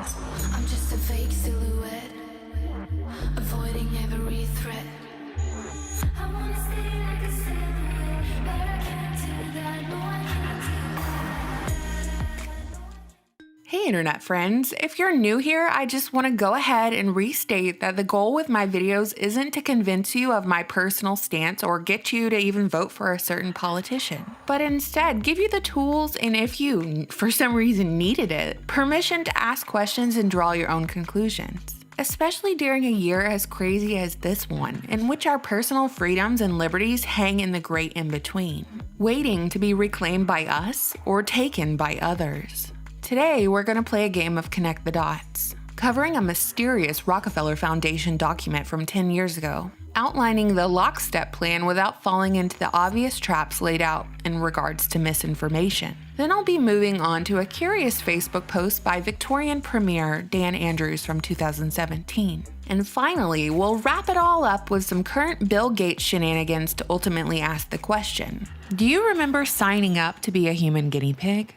I'm just a fake silhouette, avoiding every threat. I wanna stay like a silhouette, but I can't do that. No, I can't do that. Hey internet friends, if you're new here, I just want to go ahead and restate that the goal with my videos isn't to convince you of my personal stance or get you to even vote for a certain politician, but instead give you the tools and if you, for some reason, needed it, permission to ask questions and draw your own conclusions. Especially during a year as crazy as this one, in which our personal freedoms and liberties hang in the great in-between, waiting to be reclaimed by us or taken by others. Today, we're going to play a game of Connect the Dots, covering a mysterious Rockefeller Foundation document from 10 years ago, outlining the lockstep plan without falling into the obvious traps laid out in regards to misinformation. Then I'll be moving on to a curious Facebook post by Victorian Premier Dan Andrews from 2017. And finally, we'll wrap it all up with some current Bill Gates shenanigans to ultimately ask the question: do you remember signing up to be a human guinea pig?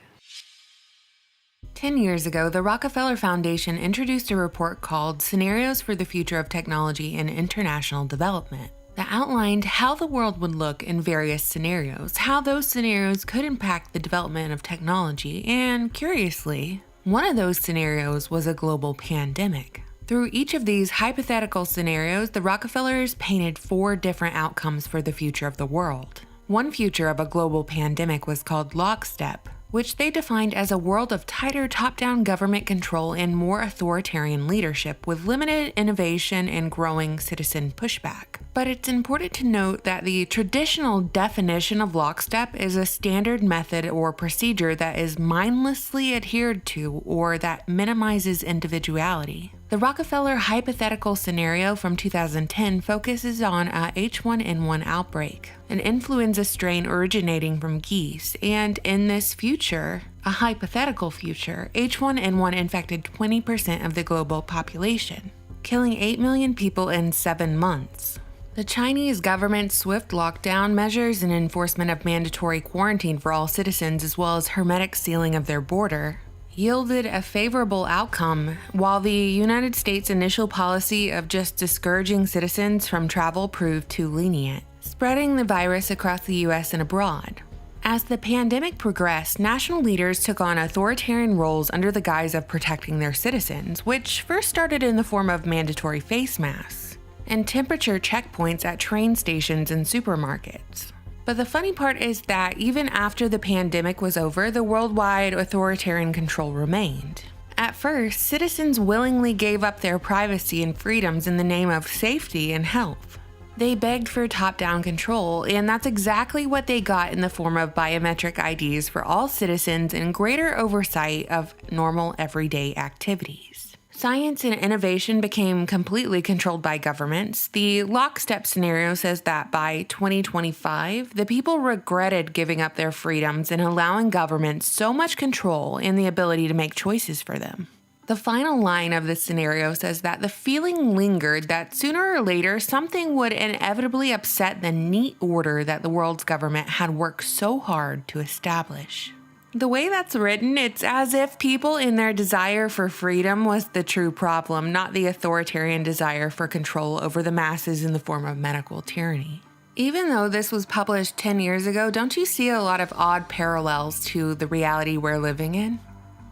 10 years ago, the Rockefeller Foundation introduced a report called Scenarios for the Future of Technology and International Development that outlined how the world would look in various scenarios, how those scenarios could impact the development of technology, and curiously, one of those scenarios was a global pandemic. Through each of these hypothetical scenarios, the Rockefellers painted 4 different outcomes for the future of the world. One future of a global pandemic was called lockstep, which they defined as a world of tighter top-down government control and more authoritarian leadership with limited innovation and growing citizen pushback. But it's important to note that the traditional definition of lockstep is a standard method or procedure that is mindlessly adhered to or that minimizes individuality. The Rockefeller hypothetical scenario from 2010 focuses on a H1N1 outbreak, an influenza strain originating from geese, and in this future, a hypothetical future, H1N1 infected 20% of the global population, killing 8 million people in 7 months. The Chinese government's swift lockdown measures and enforcement of mandatory quarantine for all citizens, as well as hermetic sealing of their border, yielded a favorable outcome, while the United States' initial policy of just discouraging citizens from travel proved too lenient, spreading the virus across the US and abroad. As the pandemic progressed, national leaders took on authoritarian roles under the guise of protecting their citizens, which first started in the form of mandatory face masks and temperature checkpoints at train stations and supermarkets. But the funny part is that even after the pandemic was over, the worldwide authoritarian control remained. At first, citizens willingly gave up their privacy and freedoms in the name of safety and health. They begged for top-down control, and that's exactly what they got in the form of biometric IDs for all citizens and greater oversight of normal everyday activities. Science and innovation became completely controlled by governments. The lockstep scenario says that by 2025, the people regretted giving up their freedoms and allowing governments so much control and the ability to make choices for them. The final line of this scenario says that the feeling lingered that sooner or later something would inevitably upset the neat order that the world's government had worked so hard to establish. The way that's written, it's as if people in their desire for freedom was the true problem, not the authoritarian desire for control over the masses in the form of medical tyranny. Even though this was published 10 years ago, don't you see a lot of odd parallels to the reality we're living in?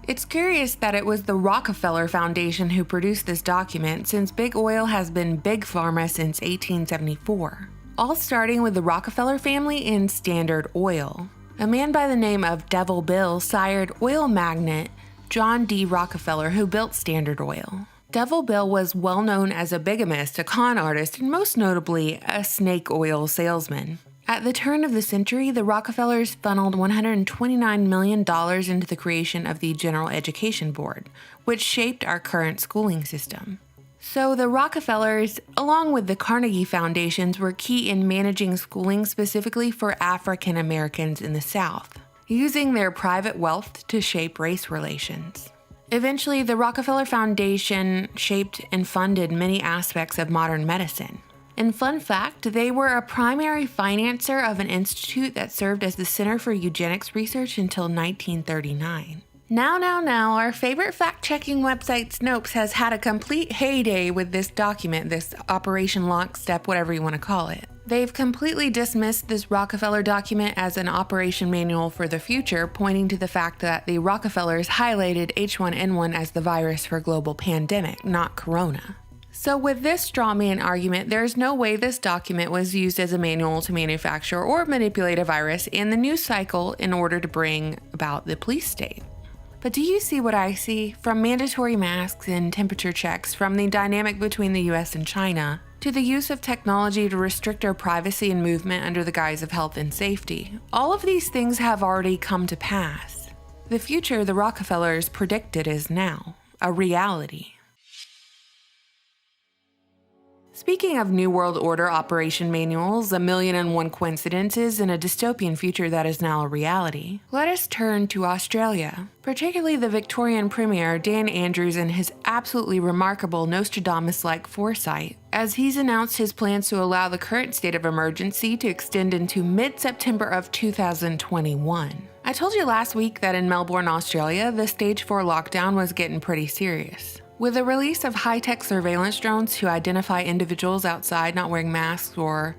It's curious that it was the Rockefeller Foundation who produced this document, since big oil has been big pharma since 1874, all starting with the Rockefeller family and Standard Oil. A man by the name of Devil Bill sired oil magnate John D. Rockefeller, who built Standard Oil. Devil Bill was well known as a bigamist, a con artist, and most notably, a snake oil salesman. At the turn of the century, the Rockefellers funneled $129 million into the creation of the General Education Board, which shaped our current schooling system. So the Rockefellers, along with the Carnegie Foundations, were key in managing schooling specifically for African Americans in the South, using their private wealth to shape race relations. Eventually, the Rockefeller Foundation shaped and funded many aspects of modern medicine. And fun fact, they were a primary financer of an institute that served as the Center for Eugenics Research until 1939. Now, our favorite fact-checking website Snopes has had a complete heyday with this document, this Operation Lockstep, whatever you want to call it. They've completely dismissed this Rockefeller document as an operation manual for the future, pointing to the fact that the Rockefellers highlighted H1N1 as the virus for global pandemic, not corona. So with this straw man argument, there's no way this document was used as a manual to manufacture or manipulate a virus in the news cycle in order to bring about the police state. But do you see what I see? From mandatory masks and temperature checks, from the dynamic between the US and China, to the use of technology to restrict our privacy and movement under the guise of health and safety. All of these things have already come to pass. The future the Rockefellers predicted is now, a reality. Speaking of New World Order operation manuals, 1,000,001 coincidences, and a dystopian future that is now a reality, let us turn to Australia, particularly the Victorian Premier Dan Andrews and his absolutely remarkable Nostradamus-like foresight, as he's announced his plans to allow the current state of emergency to extend into mid-September of 2021. I told you last week that in Melbourne, Australia, the Stage 4 lockdown was getting pretty serious. With the release of high-tech surveillance drones to identify individuals outside not wearing masks or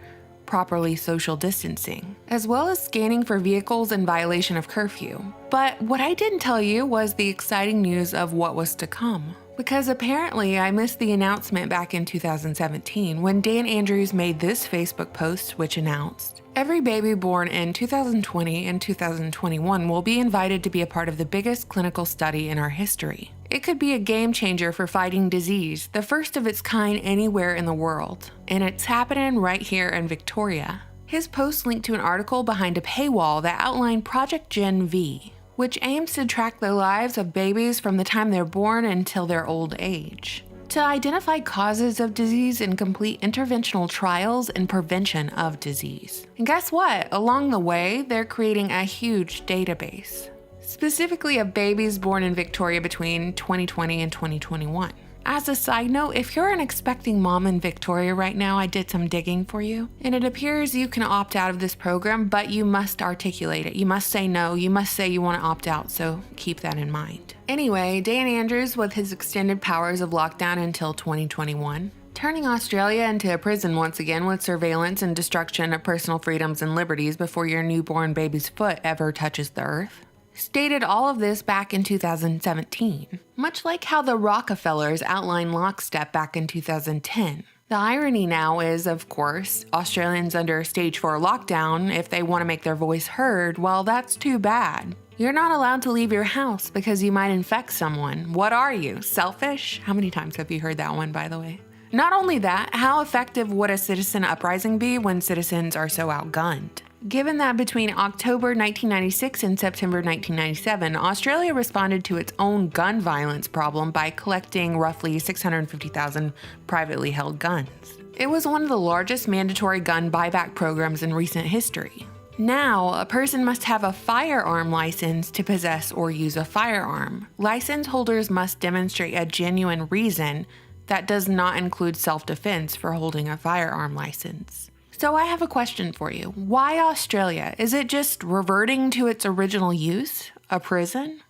properly social distancing, as well as scanning for vehicles in violation of curfew. But what I didn't tell you was the exciting news of what was to come. Because apparently I missed the announcement back in 2017 when Dan Andrews made this Facebook post which announced, every baby born in 2020 and 2021 will be invited to be a part of the biggest clinical study in our history. It could be a game changer for fighting disease, the first of its kind anywhere in the world. And it's happening right here in Victoria. His post linked to an article behind a paywall that outlined Project Gen V, which aims to track the lives of babies from the time they're born until their old age, to identify causes of disease and complete interventional trials and prevention of disease. And guess what? Along the way, they're creating a huge database, specifically of babies born in Victoria between 2020 and 2021. As a side note, if you're an expecting mom in Victoria right now, I did some digging for you, and it appears you can opt out of this program, but you must articulate it. You must say no, you must say you want to opt out, so keep that in mind. Anyway, Dan Andrews, with his extended powers of lockdown until 2021, turning Australia into a prison once again with surveillance and destruction of personal freedoms and liberties before your newborn baby's foot ever touches the earth, stated all of this back in 2017, much like how the Rockefellers outlined lockstep back in 2010. The irony now is, of course, Australians under Stage 4 lockdown, if they want to make their voice heard, well, that's too bad. You're not allowed to leave your house because you might infect someone. What are you, selfish? How many times have you heard that one, by the way? Not only that, how effective would a citizen uprising be when citizens are so outgunned? Given that between October 1996 and September 1997, Australia responded to its own gun violence problem by collecting roughly 650,000 privately held guns. It was one of the largest mandatory gun buyback programs in recent history. Now, a person must have a firearm license to possess or use a firearm. License holders must demonstrate a genuine reason that does not include self-defense for holding a firearm license. So I have a question for you. Why Australia? Is it just reverting to its original use, a prison?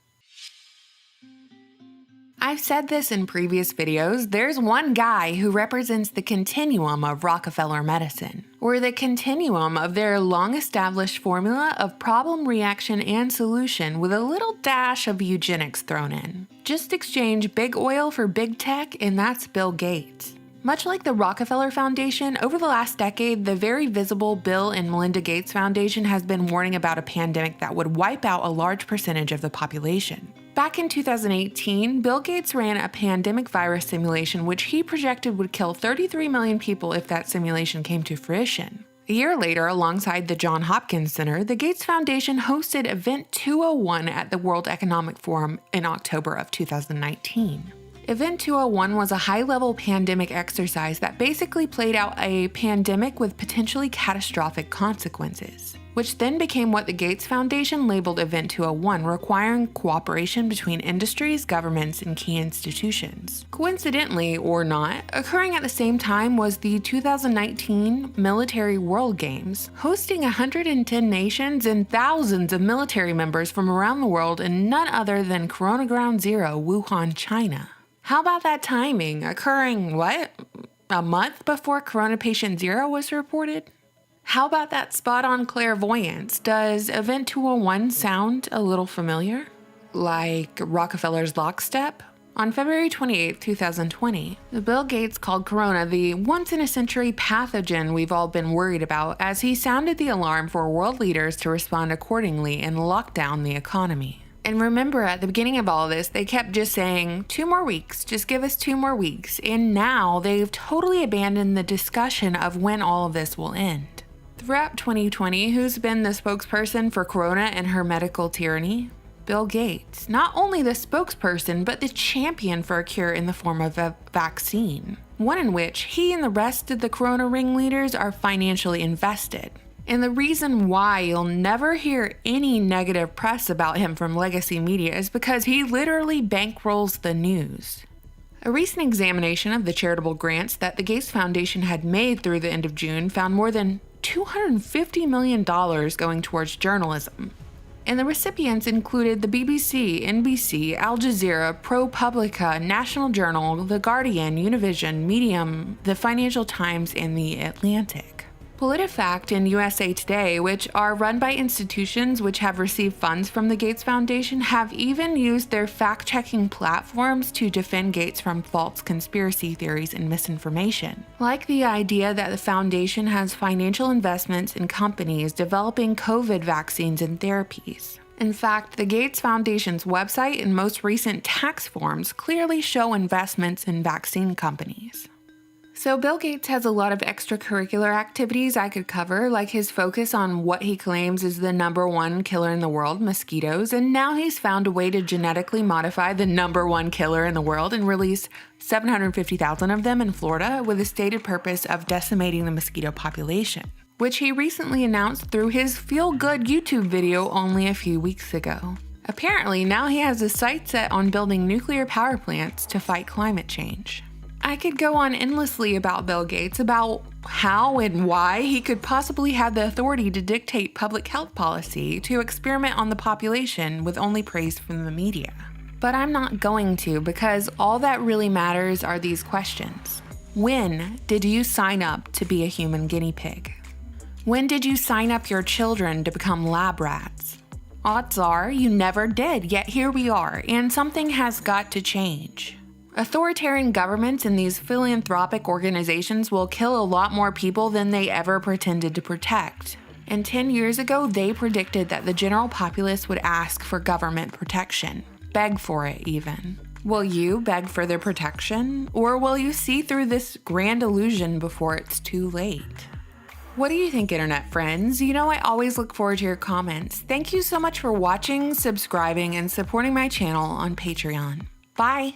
I've said this in previous videos, there's one guy who represents the continuum of Rockefeller medicine, or the continuum of their long-established formula of problem, reaction, and solution with a little dash of eugenics thrown in. Just exchange big oil for big tech, and that's Bill Gates. Much like the Rockefeller Foundation, over the last decade, the very visible Bill and Melinda Gates Foundation has been warning about a pandemic that would wipe out a large percentage of the population. Back in 2018, Bill Gates ran a pandemic virus simulation which he projected would kill 33 million people if that simulation came to fruition. A year later, alongside the Johns Hopkins Center, the Gates Foundation hosted Event 201 at the World Economic Forum in October of 2019. Event 201 was a high-level pandemic exercise that basically played out a pandemic with potentially catastrophic consequences. which then became what the Gates Foundation labeled Event 201, requiring cooperation between industries, governments, and key institutions. Coincidentally, or not, occurring at the same time was the 2019 Military World Games, hosting 110 nations and thousands of military members from around the world in none other than Corona Ground Zero, Wuhan, China. How about that timing, occurring, a month before Corona Patient Zero was reported? How about that spot-on clairvoyance? Does Event 201 sound a little familiar? Like Rockefeller's lockstep? On February 28, 2020, Bill Gates called Corona the once-in-a-century pathogen we've all been worried about as he sounded the alarm for world leaders to respond accordingly and lock down the economy. And remember, at the beginning of all this, they kept just saying, 2 more weeks, just give us 2 more weeks. And now they've totally abandoned the discussion of when all of this will end. Throughout 2020, who's been the spokesperson for Corona and her medical tyranny? Bill Gates. Not only the spokesperson, but the champion for a cure in the form of a vaccine. One in which he and the rest of the Corona ringleaders are financially invested. And the reason why you'll never hear any negative press about him from legacy media is because he literally bankrolls the news. A recent examination of the charitable grants that the Gates Foundation had made through the end of June found more than $250 million going towards journalism. And the recipients included the BBC, NBC, Al Jazeera, ProPublica, National Journal, The Guardian, Univision, Medium, The Financial Times, and The Atlantic. PolitiFact and USA Today, which are run by institutions which have received funds from the Gates Foundation, have even used their fact-checking platforms to defend Gates from false conspiracy theories and misinformation, like the idea that the foundation has financial investments in companies developing COVID vaccines and therapies. In fact, the Gates Foundation's website and most recent tax forms clearly show investments in vaccine companies. So Bill Gates has a lot of extracurricular activities I could cover, like his focus on what he claims is the #1 killer in the world, mosquitoes, and now he's found a way to genetically modify the #1 killer in the world and release 750,000 of them in Florida with the stated purpose of decimating the mosquito population, which he recently announced through his feel-good YouTube video only a few weeks ago. Apparently, now he has his sights set on building nuclear power plants to fight climate change. I could go on endlessly about Bill Gates, about how and why he could possibly have the authority to dictate public health policy, to experiment on the population with only praise from the media. But I'm not going to, because all that really matters are these questions. When did you sign up to be a human guinea pig? When did you sign up your children to become lab rats? Odds are you never did, yet here we are, and something has got to change. Authoritarian governments and these philanthropic organizations will kill a lot more people than they ever pretended to protect. And 10 years ago, they predicted that the general populace would ask for government protection, beg for it even. Will you beg for their protection, or will you see through this grand illusion before it's too late? What do you think, internet friends? You know, I always look forward to your comments. Thank you so much for watching, subscribing, and supporting my channel on Patreon. Bye!